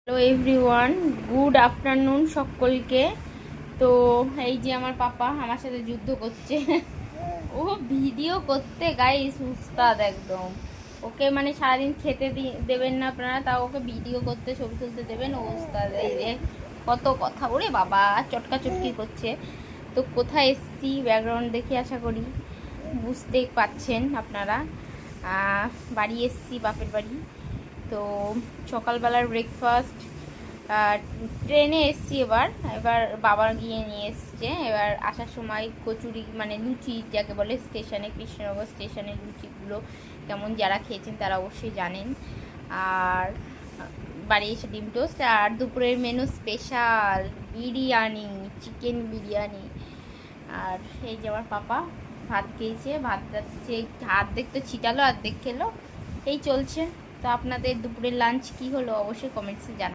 Hello everyone, good afternoon সকলকে। তো এই যে আমার পাপা আমার সাথে যুদ্ধ করছে। ও ভিডিও করতে গাইস উস্তাদ একদম। ওকে মানে সারাদিন খেতে দেবেন না আপনারা, তাও ওকে ভিডিও করতে ছবি তুলতে দেবেন, ও উস্তাদ। এই যে কত কথা, ওরে বাবা চটকা চটকি করছে। তো কোথায় এসছি ব্যাকগ্রাউন্ড দেখে আশা করি বুঝতে পারছেন আপনারা। বাড়ি এসছি, বাপের বাড়ি। তো সকালবেলার ব্রেকফাস্ট, ট্রেনে এসছি। এবার এবার বাবা গিয়ে নিয়ে এসছে। এবার আসার সময় কচুরি মানে লুচি যাকে বলে, স্টেশনে কৃষ্ণনগর স্টেশনে লুচিগুলো কেমন যারা খেয়েছেন তারা অবশ্যই জানেন। আর বাড়ি এসে ডিম টোস্ট, আর দুপুরের menu special biryani, chicken biryani. আর এই যে আমার পাপা ভাত খেয়েছে, ভাত যাচ্ছে অর্ধেক তো ছিটালো অর্ধেক খেলো, এই চলছে। তো আপনাদের দুপুরের লাঞ্চ কি হলো অবশ্যই কমেন্টসে জানান।